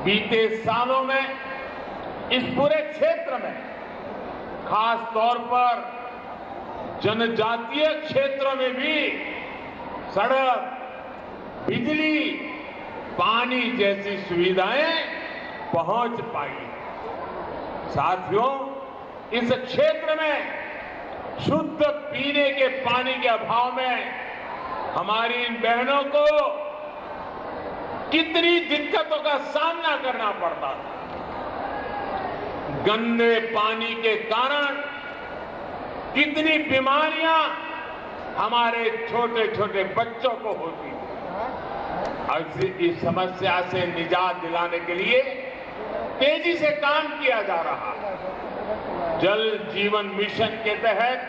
बीते सालों में इस पूरे क्षेत्र में खास तौर पर जनजातीय क्षेत्रों में भी सड़क, बिजली, पानी जैसी सुविधाएं पहुंच पाई। साथियों, इस क्षेत्र में शुद्ध पीने के पानी के अभाव में हमारी इन बहनों को कितनी दिक्कतों का सामना करना पड़ता था। गंदे पानी के कारण कितनी बीमारियां हमारे छोटे छोटे बच्चों को होती थी। और इस समस्या से निजात दिलाने के लिए तेजी से काम किया जा रहा है। जल जीवन मिशन के तहत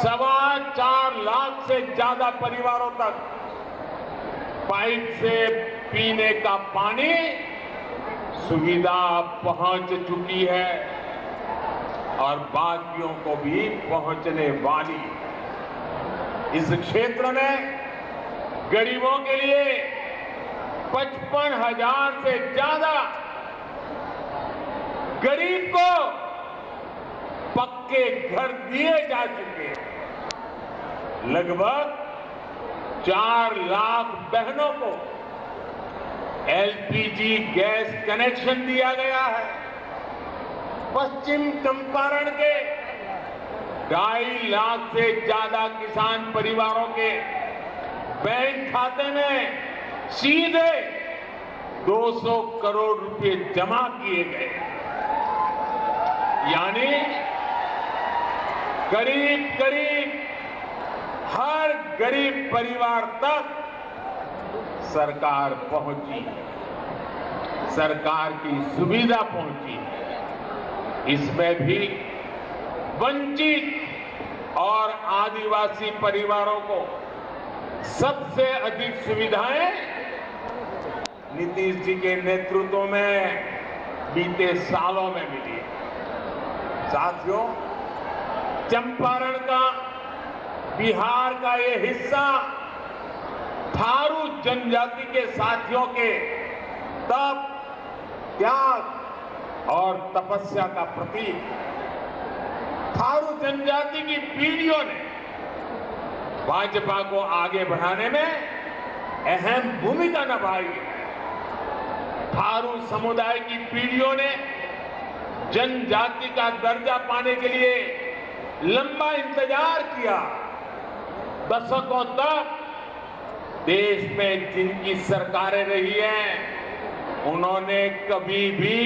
4.25 लाख से ज्यादा परिवारों तक पाइप से पीने का पानी सुविधा पहुंच चुकी है और बाकियों को भी पहुंचने वाली। इस क्षेत्र में गरीबों के लिए 55,000 से ज्यादा गरीब को पक्के घर दिए जा चुके हैं। लगभग 4 लाख बहनों को एलपीजी गैस कनेक्शन दिया गया है। पश्चिम चंपारण के 2.5 लाख से ज्यादा किसान परिवारों के बैंक खाते में सीधे 200 करोड़ रुपए जमा किए गए। यानी करीब करीब हर गरीब परिवार तक सरकार पहुंची, सरकार की सुविधा पहुंची। इसमें भी वंचित और आदिवासी परिवारों को सबसे अधिक सुविधाएं नीतीश जी के नेतृत्व में बीते सालों में मिली। साथियों, चंपारण का, बिहार का ये हिस्सा थारू जनजाति के साथियों के तप, त्याग और तपस्या का प्रतीक। थारू जनजाति की पीढ़ियों ने भाजपा को आगे बढ़ाने में अहम भूमिका निभाई है। थारू समुदाय की पीढ़ियों ने जनजाति का दर्जा पाने के लिए लंबा इंतजार किया। दशकों तक देश में जिनकी सरकारें रही हैं, उन्होंने कभी भी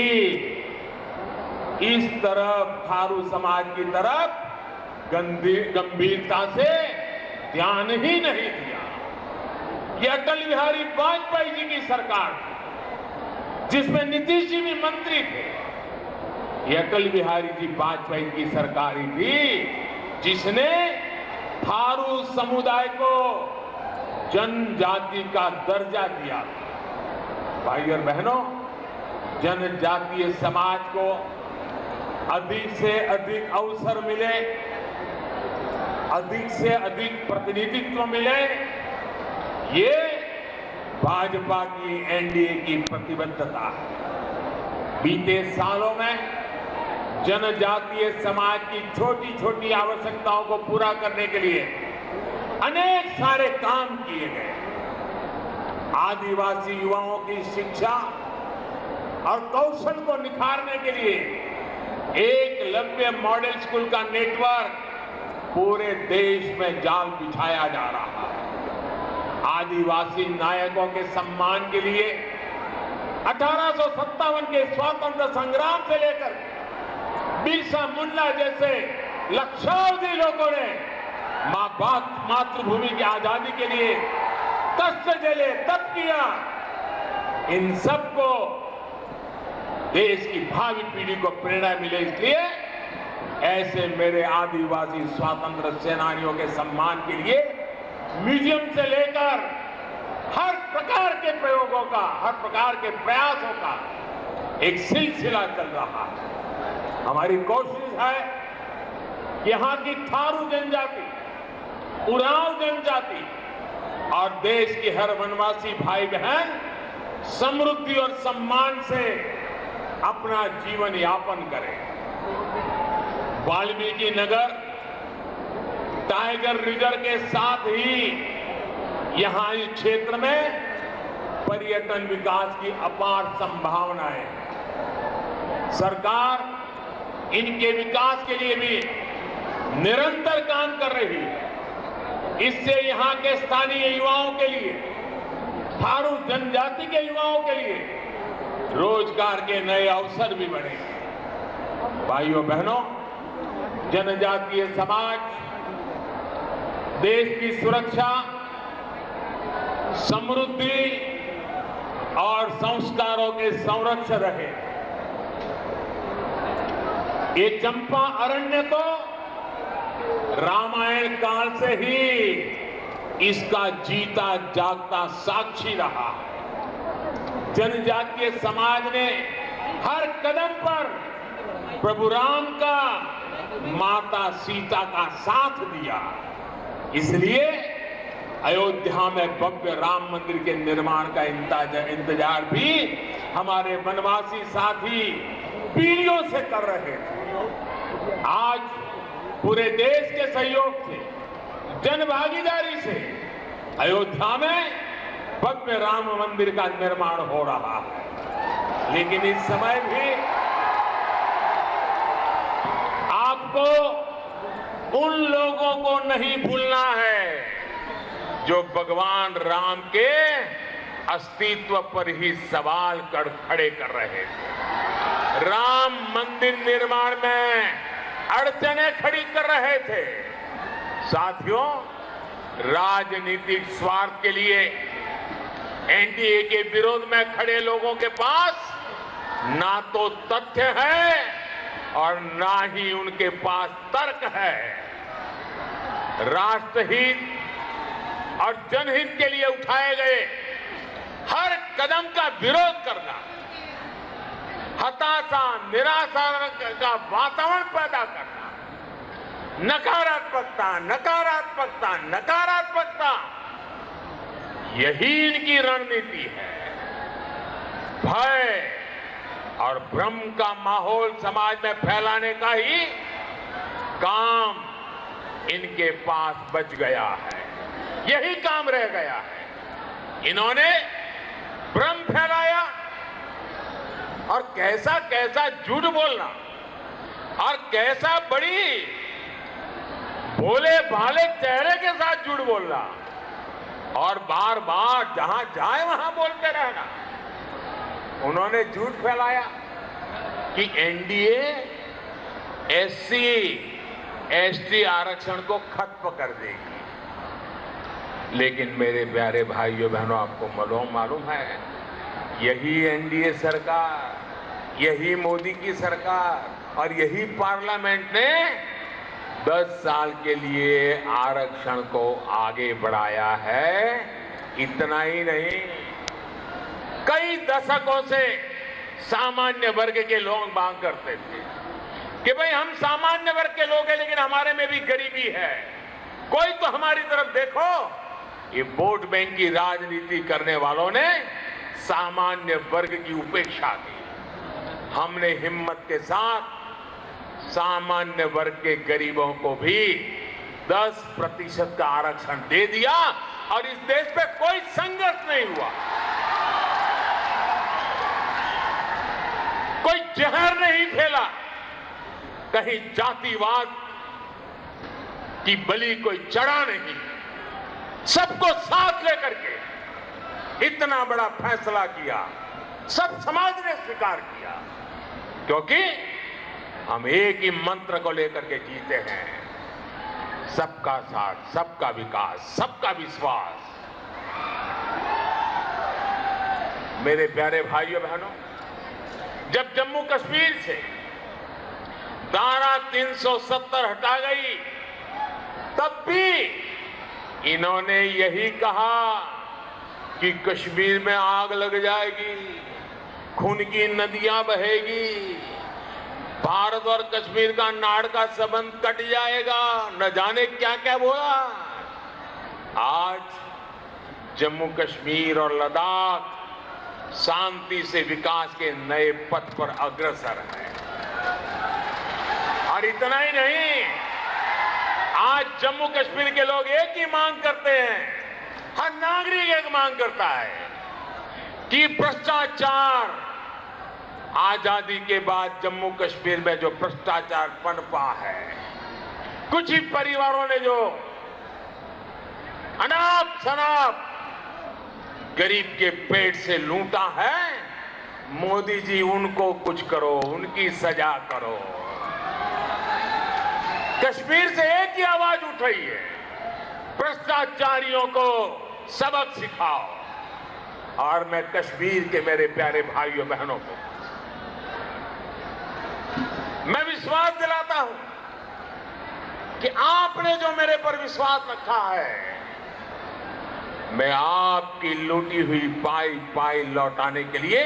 इस तरफ थारू समाज की तरफ गंभीरता से ध्यान ही नहीं दिया। ये अटल बिहारी वाजपेयी जी की सरकार थी, जिसमें नीतीश जी भी मंत्री थे। ये अटल बिहारी जी वाजपेयी की सरकार ही थी जिसने थारू समुदाय को जनजाति का दर्जा दिया। भाई और बहनों, जनजातीय समाज को अधिक से अधिक अवसर मिले, अधिक से अधिक प्रतिनिधित्व मिले, ये भाजपा की एनडीए की प्रतिबद्धता है। बीते सालों में जनजातीय समाज की छोटी छोटी आवश्यकताओं को पूरा करने के लिए अनेक सारे काम किए गए। आदिवासी युवाओं की शिक्षा और कौशल को निखारने के लिए एकलव्य मॉडल स्कूल का नेटवर्क पूरे देश में जाल बिछाया जा रहा है। आदिवासी नायकों के सम्मान के लिए 1857 के स्वतंत्र संग्राम से लेकर बिरसा मुंडा जैसे लक्षावधि लोगों ने मातृभूमि की आजादी के लिए कष्ट झेले, तप किया। इन सबको देश की भावी पीढ़ी को प्रेरणा मिले, इसलिए ऐसे मेरे आदिवासी स्वतंत्र सेनानियों के सम्मान के लिए म्यूजियम से लेकर हर प्रकार के प्रयोगों का, हर प्रकार के प्रयासों का एक सिलसिला चल रहा है। हमारी कोशिश है कि यहाँ की थारू जनजाति, उरांव जनजाति और देश की हर वनवासी भाई बहन समृद्धि और सम्मान से अपना जीवन यापन करें। वाल्मीकि नगर टाइगर रिजर्व के साथ ही यहां इस क्षेत्र में पर्यटन विकास की अपार संभावनाएं हैं। सरकार इनके विकास के लिए भी निरंतर काम कर रही है। इससे यहां के स्थानीय युवाओं के लिए, थारू जनजाति के युवाओं के लिए रोजगार के नए अवसर भी बढ़ेंगे। भाइयों बहनों, जनजातीय समाज देश की सुरक्षा, समृद्धि और संस्कारों के संरक्षक रहे। ये चंपा अरण्य तो रामायण काल से ही इसका जीता जागता साक्षी रहा। जनजातीय समाज ने हर कदम पर प्रभु राम का, माता सीता का साथ दिया। इसलिए अयोध्या में भव्य राम मंदिर के निर्माण का इंतजार भी हमारे वनवासी साथी पीढ़ियों से कर रहे थे। आज पूरे देश के सहयोग से, जनभागीदारी से अयोध्या में भव्य राम मंदिर का निर्माण हो रहा है। लेकिन इस समय भी आपको उन लोगों को नहीं भूलना है जो भगवान राम के अस्तित्व पर ही सवाल खड़े कर रहे थे, राम मंदिर निर्माण में अड़चनें खड़ी कर रहे थे। साथियों, राजनीतिक स्वार्थ के लिए एनडीए के विरोध में खड़े लोगों के पास ना तो तथ्य है और ना ही उनके पास तर्क है। राष्ट्रहित और जनहित के लिए उठाए गए हर कदम का विरोध करना, हताशा, निराशा का वातावरण पैदा करना, नकारात्मकता, नकारात्मकता, नकारात्मकता, यही इनकी रणनीति है। भय और भ्रम का माहौल समाज में फैलाने का ही काम इनके पास बच गया है, यही काम रह गया है। इन्होंने भ्रम फैलाया और कैसा कैसा झूठ बोलना और कैसा बड़ी भोले भाले चेहरे के साथ झूठ बोलना और बार बार जहां जाए वहां बोलते रहना। उन्होंने झूठ फैलाया कि एनडीए एससी एसटी आरक्षण को खत्म कर देगी। लेकिन मेरे प्यारे भाइयों बहनों, आपको मालूम है, यही एनडीए सरकार, यही मोदी की सरकार और यही पार्लियामेंट ने 10 साल के लिए आरक्षण को आगे बढ़ाया है। इतना ही नहीं, कई दशकों से सामान्य वर्ग के लोग मांग करते थे कि भाई हम सामान्य वर्ग के लोग हैं लेकिन हमारे में भी गरीबी है, कोई तो हमारी तरफ देखो। ये वोट बैंक की राजनीति करने वालों ने सामान्य वर्ग की उपेक्षा की। हमने हिम्मत के साथ सामान्य वर्ग के गरीबों को भी 10% का आरक्षण दे दिया और इस देश पे कोई संघर्ष नहीं हुआ, कोई जहर नहीं फैला, कहीं जातिवाद की बलि कोई चढ़ा नहीं। सबको साथ लेकर के इतना बड़ा फैसला किया, सब समाज ने स्वीकार किया, क्योंकि हम एक ही मंत्र को लेकर के जीते हैं, सबका साथ, सबका विकास, सबका विश्वास। मेरे प्यारे भाइयों बहनों, जब जम्मू कश्मीर से धारा 370 हटा गई तब भी इन्होंने यही कहा कि कश्मीर में आग लग जाएगी, खून की नदियां बहेगी, भारत और कश्मीर का नाड़ का संबंध कट जाएगा, न जाने क्या क्या बोला। आज जम्मू कश्मीर और लद्दाख शांति से विकास के नए पथ पर अग्रसर है। और इतना ही नहीं, आज जम्मू कश्मीर के लोग एक ही मांग करते हैं, हर नागरिक एक मांग करता है कि भ्रष्टाचार, आजादी के बाद जम्मू कश्मीर में जो भ्रष्टाचार पनपा है, कुछ ही परिवारों ने जो अनाप शनाप गरीब के पेट से लूटा है, मोदी जी उनको कुछ करो, उनकी सजा करो। कश्मीर से एक ही आवाज उठ रही है, भ्रष्टाचारियों को सबक सिखाओ। और मैं कश्मीर के मेरे प्यारे भाइयों बहनों को मैं विश्वास दिलाता हूं कि आपने जो मेरे पर विश्वास रखा है, मैं आपकी लूटी हुई पाई पाई लौटाने के लिए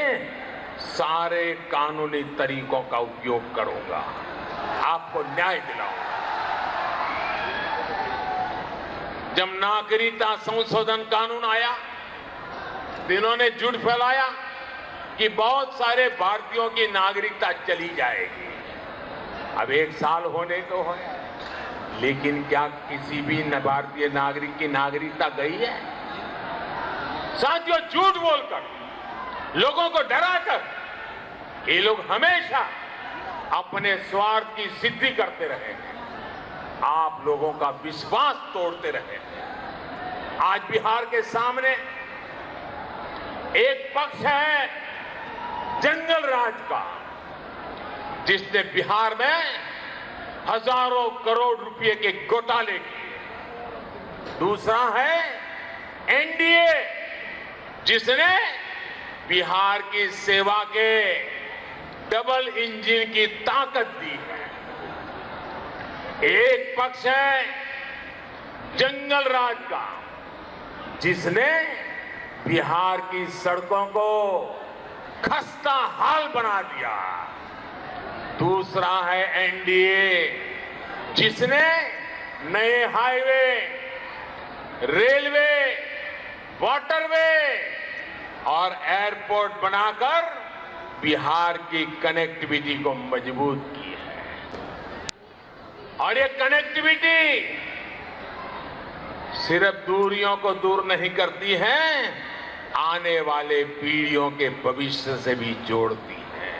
सारे कानूनी तरीकों का उपयोग करूंगा, आपको न्याय दिलाऊंगा। जब नागरिकता संशोधन कानून आया, इन्होंने झूठ फैलाया कि बहुत सारे भारतीयों की नागरिकता चली जाएगी। अब 1 साल होने को है, लेकिन क्या किसी भी भारतीय नागरिक की नागरिकता गई है? साथियों, झूठ बोलकर, लोगों को डराकर ये लोग हमेशा अपने स्वार्थ की सिद्धि करते रहे हैं, आप लोगों का विश्वास तोड़ते रहे हैं। आज बिहार के सामने एक पक्ष है जंगल राज का, जिसने बिहार में हजारों करोड़ रुपए के घोटाले किए। दूसरा है एनडीए, जिसने बिहार की सेवा के डबल इंजन की ताकत दी है। एक पक्ष है जंगल राज का, जिसने बिहार की सड़कों को खस्ता हाल बना दिया। दूसरा है एनडीए, जिसने नए हाईवे, रेलवे, वाटरवे और एयरपोर्ट बनाकर बिहार की कनेक्टिविटी को मजबूत की है। और ये कनेक्टिविटी सिर्फ दूरियों को दूर नहीं करती है, आने वाले पीढ़ियों के भविष्य से भी जोड़ती है।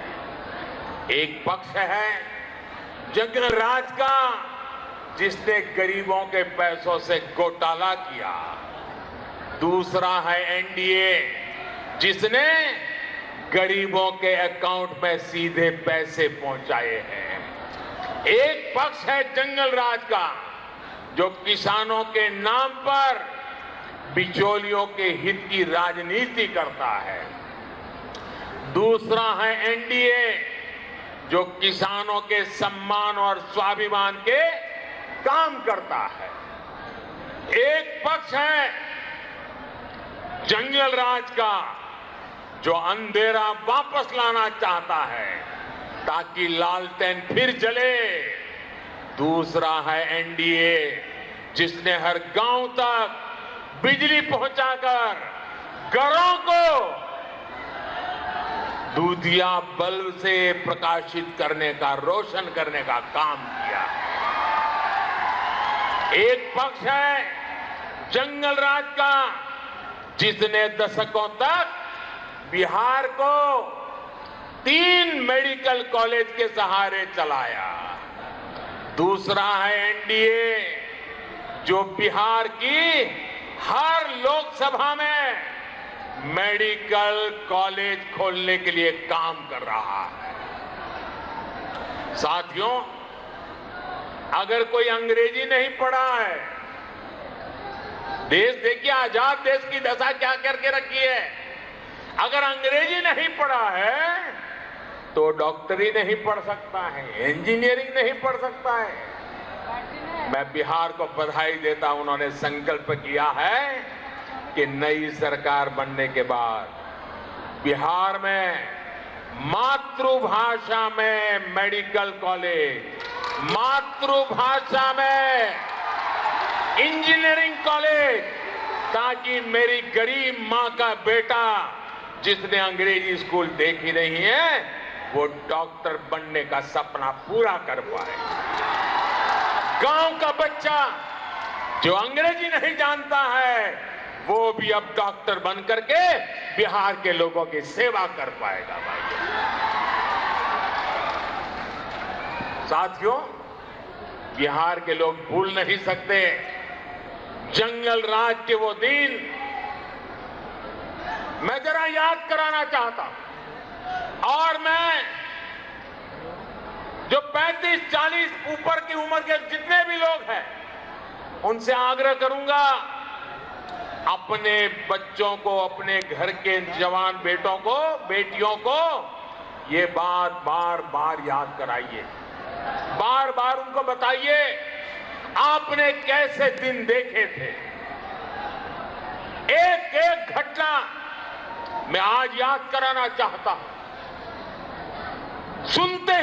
एक पक्ष है जंगल राज का, जिसने गरीबों के पैसों से घोटाला किया। दूसरा है एनडीए, जिसने गरीबों के अकाउंट में सीधे पैसे पहुंचाए हैं। एक पक्ष है जंगल राज का, जो किसानों के नाम पर बिचौलियों के हित की राजनीति करता है। दूसरा है एनडीए, जो किसानों के सम्मान और स्वाभिमान के काम करता है। एक पक्ष है जंगल राज का, जो अंधेरा वापस लाना चाहता है ताकि लालटेन फिर जले। दूसरा है एनडीए, जिसने हर गांव तक बिजली पहुंचाकर घरों को दूधिया बल्ब से प्रकाशित करने का, रोशन करने का काम किया। एक पक्ष है जंगल राज का, जिसने दशकों तक बिहार को 3 मेडिकल कॉलेज के सहारे चलाया। दूसरा है एनडीए, जो बिहार की हर लोकसभा में मेडिकल कॉलेज खोलने के लिए काम कर रहा है। साथियों, अगर कोई अंग्रेजी नहीं पढ़ा है, देश देखिए, आजाद देश की दशा क्या करके रखी है। अगर अंग्रेजी नहीं पढ़ा है तो डॉक्टरी नहीं पढ़ सकता है, इंजीनियरिंग नहीं पढ़ सकता है। मैं बिहार को बधाई देता हूं, उन्होंने संकल्प किया है कि नई सरकार बनने के बाद बिहार में मातृभाषा में मेडिकल कॉलेज, मातृभाषा में इंजीनियरिंग कॉलेज, ताकि मेरी गरीब मां का बेटा जिसने अंग्रेजी स्कूल देखी नहीं है वो डॉक्टर बनने का सपना पूरा कर पाए। गांव का बच्चा जो अंग्रेजी नहीं जानता है वो भी अब डॉक्टर बन करके बिहार के लोगों की सेवा कर पाएगा। भाइयों साथियों, बिहार के लोग भूल नहीं सकते जंगल राज के वो दिन। मैं जरा याद कराना चाहता हूं और मैं जो 35-40 ऊपर की उम्र के जितने भी लोग हैं उनसे आग्रह करूंगा, अपने बच्चों को, अपने घर के जवान बेटों को, बेटियों को ये बात बार बार याद कराइए, बार बार उनको बताइए आपने कैसे दिन देखे थे। एक एक घटना मैं आज याद कराना चाहता हूं। सुनते